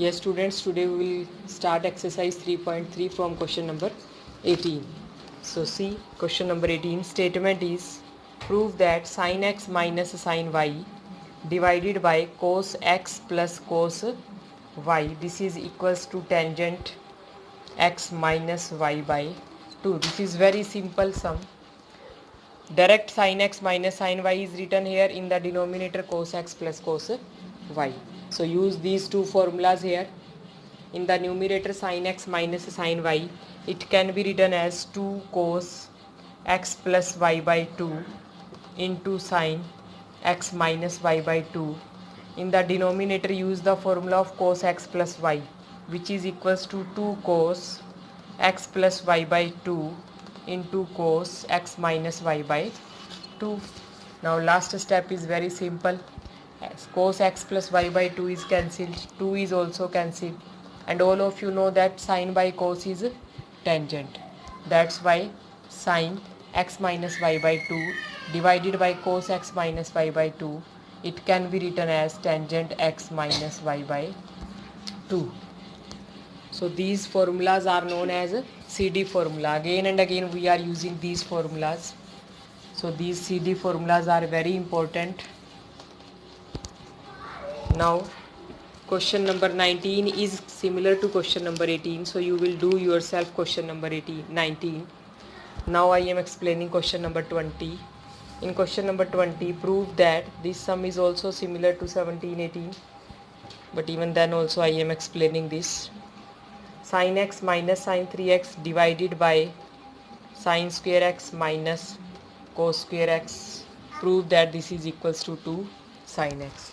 Yes students, today we will start exercise 3.3 from question number 18. So see, question number 18 statement is prove that sin x minus sin y divided by cos x plus cos y, this is equals to tangent x minus y by 2. This is very simple sum. Direct sin x minus sin y is written here in the denominator cos x plus cos y. So use these two formulas here. In the numerator sin x minus sin y, it can be written as 2 cos x plus y by 2 into sin x minus y by 2. In the denominator use the formula of cos x plus y, which is equals to 2 cos x plus y by 2 into cos x minus y by 2. Now last step is very simple. As cos x plus y by 2 is cancelled, 2 is also cancelled, and all of you know that sine by cos is tangent. That's why sine x minus y by 2 divided by cos x minus y by 2, it can be written as tangent x minus y by 2. So these formulas are known as CD formula. Again and again we are using these formulas. So these CD formulas are very important. Now question number 19 is similar to question number 18. So you will do yourself question number 19. Now I am explaining question number 20. In question number 20, prove that this sum is also similar to 17, 18. But even then also I am explaining this. Sin x minus sin 3x divided by sin square x minus cos square x. Prove that this is equals to 2 sin x.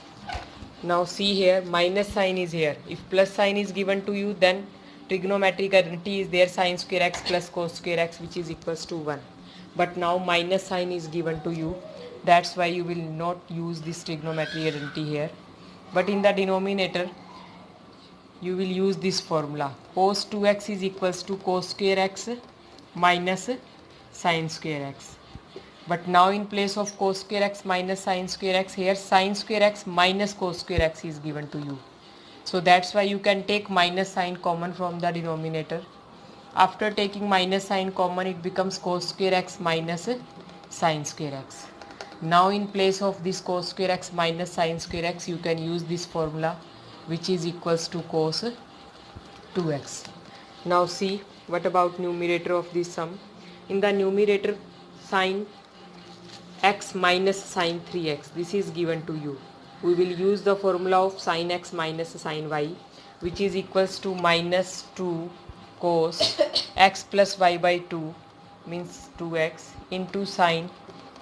Now see here, minus sign is here. If plus sign is given to you, then trigonometric identity is there, sin square x plus cos square x, which is equals to 1. But now minus sign is given to you. That's why you will not use this trigonometric identity here. But in the denominator, you will use this formula. Cos 2x is equals to cos square x minus sin square x. But now in place of cos square x minus sin square x, here sin square x minus cos square x is given to you. So that's why you can take minus sign common from the denominator. After taking minus sign common, it becomes cos square x minus sin square x. Now in place of this cos square x minus sin square x, you can use this formula, which is equals to cos 2x. Now see, what about numerator of this sum? In the numerator, sin x minus sin 3x, this is given to you. We will use the formula of sin x minus sin y, which is equals to minus 2 cos x plus y by 2 means 2x into sin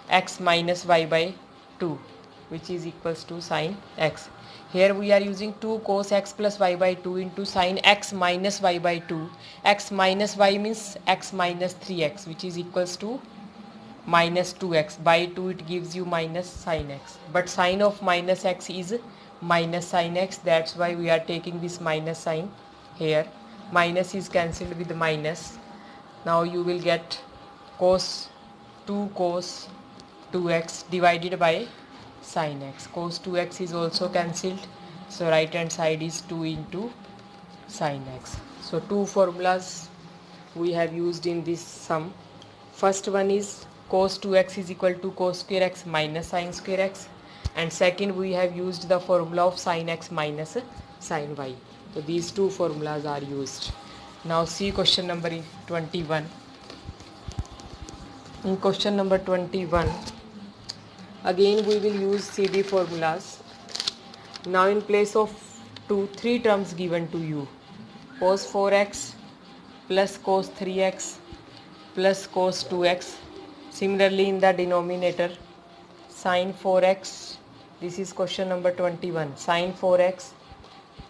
x minus y by 2, which is equals to sin x. Here we are using 2 cos x plus y by 2 into sin x minus y by 2. X minus y means x minus 3x, which is equals to minus 2x. By 2 it gives you minus sin x. But sin of minus x is minus sin x. That's why we are taking this minus sign here. Minus is cancelled with minus. Now you will get cos 2 cos 2x divided by sin x. Cos 2x is also cancelled. So right hand side is 2 into sin x. So two formulas we have used in this sum. First one is cos 2x is equal to cos square x minus sin square x. And second, we have used the formula of sin x minus sin y. So these two formulas are used. Now see question number 21. In question number 21, again we will use CD formulas. Now in place of 3 terms given to you, cos 4x plus cos 3x plus cos 2x. Similarly in the denominator, sin 4x, this is question number 21, sin 4x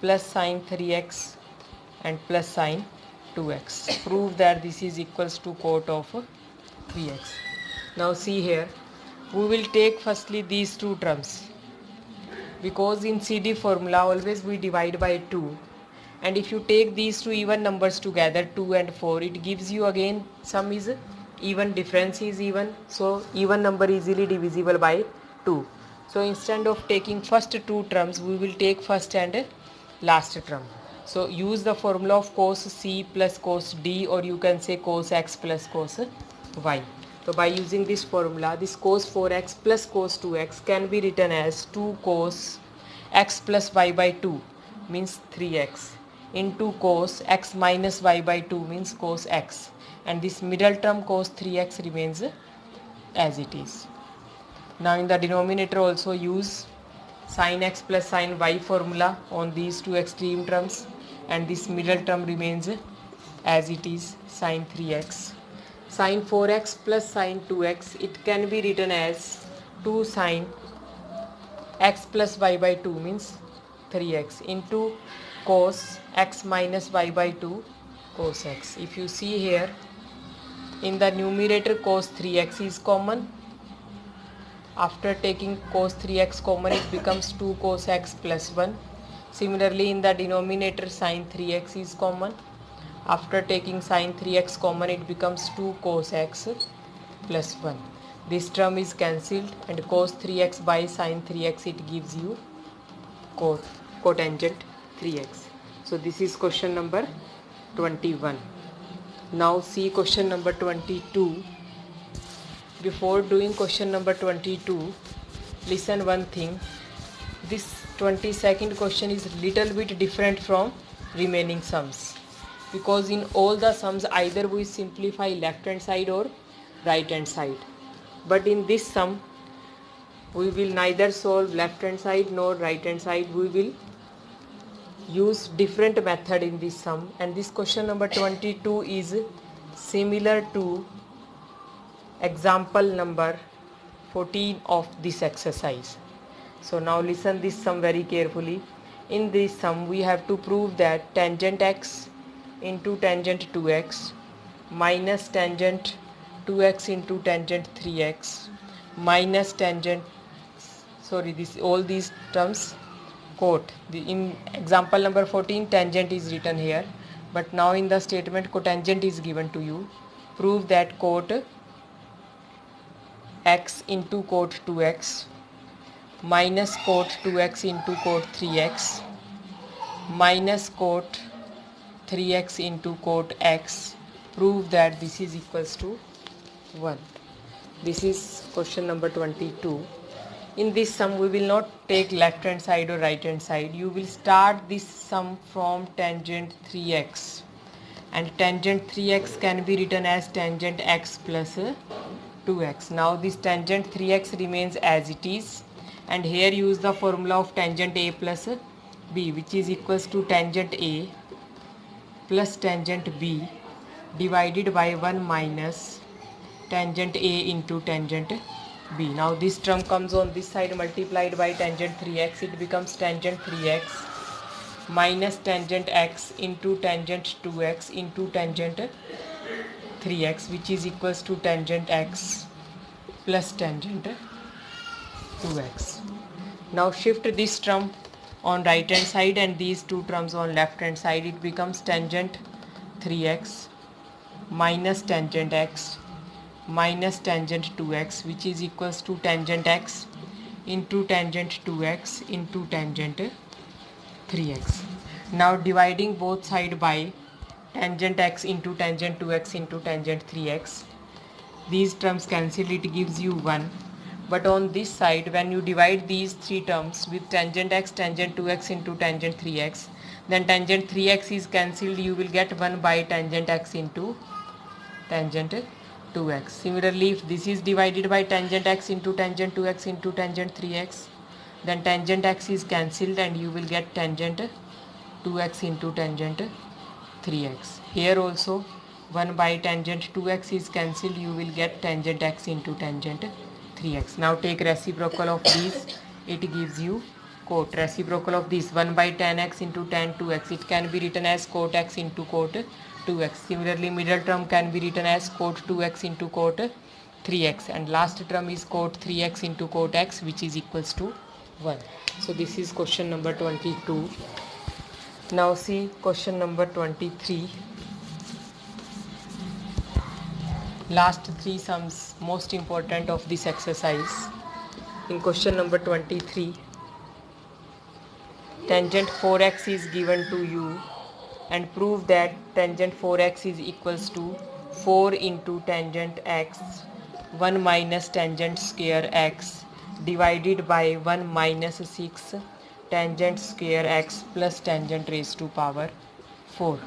plus sin 3x and plus sin 2x. Prove that this is equals to cot of 3x. Now see here, we will take firstly these two terms, because in CD formula always we divide by 2, and if you take these two even numbers together, 2 and 4, it gives you again sum is even, difference is even, so even number easily divisible by 2. So instead of taking first two terms, we will take first and last term. So use the formula of cos C plus cos D, or you can say cos X plus cos Y. So by using this formula, this cos 4x plus cos 2x can be written as 2 cos x plus y by 2 means 3x into cos x minus y by 2 means cos x, and this middle term cos 3x remains as it is. Now in the denominator also use sin x plus sin y formula on these two extreme terms, and this middle term remains as it is, sin 3x. Sin 4x plus sin 2x, it can be written as 2 sin x plus y by 2 means 3x into cos x minus y by 2 cos x. If you see here, in the numerator cos 3x is common. After taking cos 3x common, it becomes 2 cos x plus 1. Similarly, in the denominator sin 3x is common. After taking sin 3x common, it becomes 2 cos x plus 1. This term is cancelled, and cos 3x by sin 3x, it gives you cotangent 3x. So this is question number 21. Now see question number 22. Before doing question number 22, listen one thing. This 22nd question is little bit different from remaining sums, because in all the sums either we simplify left hand side or right hand side, but in this sum we will neither solve left hand side nor right hand side. We will use different method in this sum, and this question number 22 is similar to example number 14 of this exercise. So now listen this sum very carefully. In this sum we have to prove that tangent x into tangent 2x minus tangent 2x into tangent 3x minus tangent, all these terms cot. In example number 14 tangent is written here, but now in the statement cotangent is given to you. Prove that cot x into cot 2x minus cot 2x into cot 3x minus cot 3x into cot x, prove that this is equals to 1. This is question number 22. In this sum we will not take left hand side or right hand side. You will start this sum from tangent 3x, and tangent 3x can be written as tangent x plus 2x. Now this tangent 3x remains as it is, and here use the formula of tangent a plus b, which is equals to tangent a plus tangent b divided by 1 minus tangent a into tangent b. Now this term comes on this side multiplied by tangent 3x, it becomes tangent 3x minus tangent x into tangent 2x into tangent 3x, which is equals to tangent x plus tangent 2x. Now shift this term on right hand side and these two terms on left hand side. It becomes tangent 3x minus tangent x minus tangent 2x, which is equals to tangent x into tangent 2x into tangent 3x. Now dividing both sides by tangent x into tangent 2x into tangent 3x, these terms cancel, it gives you 1. But on this side, when you divide these three terms with tangent x, tangent 2x into tangent 3x, then tangent 3x is cancelled, you will get 1 by tangent x into tangent 2x. Similarly, if this is divided by tangent x into tangent 2x into tangent 3x, then tangent x is cancelled and you will get tangent 2x into tangent 3x. Here also 1 by tangent 2x is cancelled, you will get tangent x into tangent 3x. Now take reciprocal of these, it gives you cot. Reciprocal of this 1 by tan x into tan 2x, it can be written as cot x into cot 2x. Similarly, middle term can be written as cot 2x into cot 3x, and last term is cot 3x into cot x, which is equals to 1. So this is question number 22. Now see question number 23. Last three sums, most important of this exercise. In question number 23, tangent 4x is given to you and prove that tangent 4x is equals to 4 into tangent x 1 minus tangent square x divided by 1 minus 6 tangent square x plus tangent raised to power 4.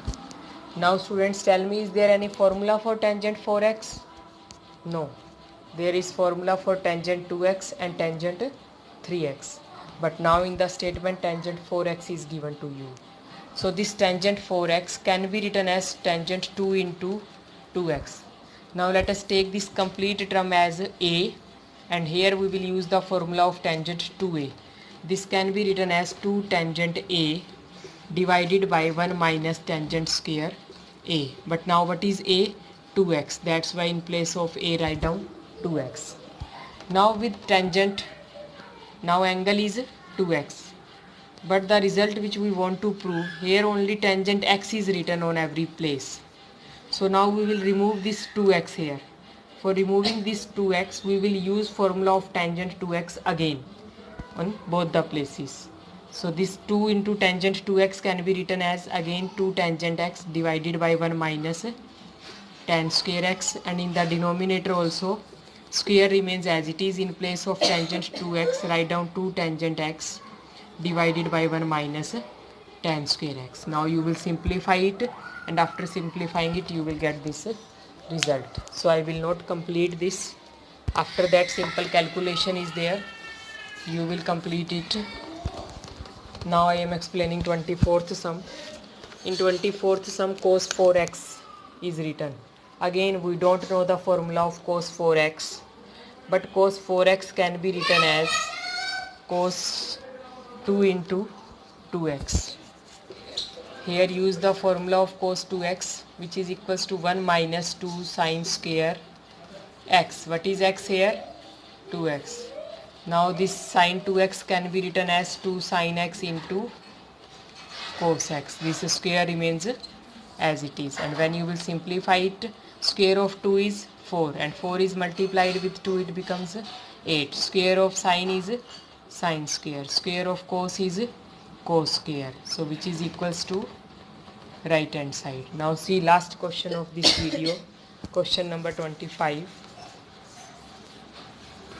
Now students, tell me, is there any formula for tangent 4x? No. There is formula for tangent 2x and tangent 3x. But now in the statement tangent 4x is given to you. So this tangent 4x can be written as tangent 2 into 2x. Now let us take this complete term as a, and here we will use the formula of tangent 2a. This can be written as 2 tangent a divided by 1 minus tangent square a. But now what is a? 2x. That's why in place of a write down 2x. Now with tangent, now angle is 2x. But the result which we want to prove, here only tangent x is written on every place. So now we will remove this 2x here. For removing this 2x, we will use formula of tangent 2x again on both the places. So this 2 into tangent 2x can be written as again 2 tangent x divided by 1 minus tan square x, and in the denominator also square remains as it is. In place of tangent 2x, write down 2 tangent x divided by 1 minus tan square x. Now you will simplify it, and after simplifying it you will get this result. So I will not complete this. After that simple calculation is there, you will complete it. Now I am explaining 24th sum. In 24th sum cos 4x is written. Again we don't know the formula of cos 4x, but cos 4x can be written as cos 2 into 2x. Here use the formula of cos 2x, which is equals to 1 minus 2 sine square x. What is x here? 2x. Now this sine 2x can be written as 2 sine x into cos x. This square remains as it is, and when you will simplify it, square of 2 is 4, and 4 is multiplied with 2, it becomes 8. Square of sine is sine square, square of cos is cos square, so which is equals to right hand side. Now see last question of this video, question number 25.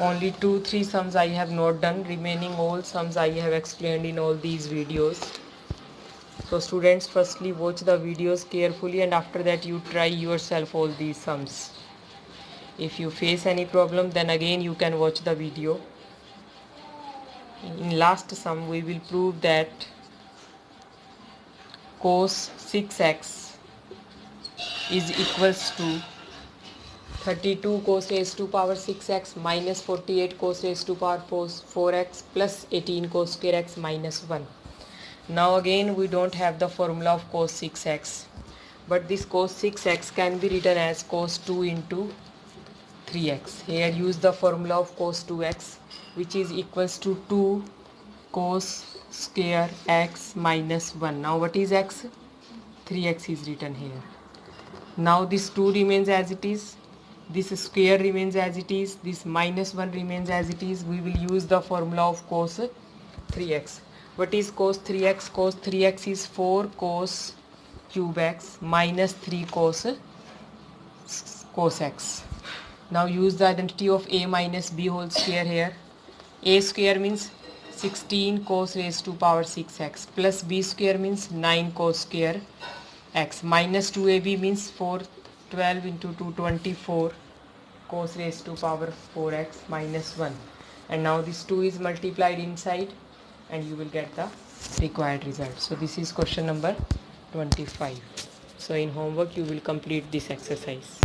Only 2-3 sums I have not done, remaining all sums I have explained in all these videos. So students, firstly watch the videos carefully, and after that you try yourself all these sums. If you face any problem, then again you can watch the video. In last sum we will prove that cos 6x is equals to 32 cos raised to power 6x minus 48 cos raised to power 4x plus 18 cos square x minus 1. Now again we don't have the formula of cos 6x, but this cos 6x can be written as cos 2 into 3x. Here use the formula of cos 2x, which is equals to 2 cos square x minus 1. Now what is x? 3x is written here. Now this 2 remains as it is, this square remains as it is, this minus 1 remains as it is. We will use the formula of cos 3x. What is cos 3x? Cos 3x is 4 cos cube x minus 3 cos x. Now use the identity of a minus b whole square here. A square means 16 cos raised to power 6x plus b square means 9 cos square x minus 2ab means 12 into 2 24 cos raised to power 4x minus 1. And now this 2 is multiplied inside, and you will get the required result. So this is question number 25. So in homework you will complete this exercise.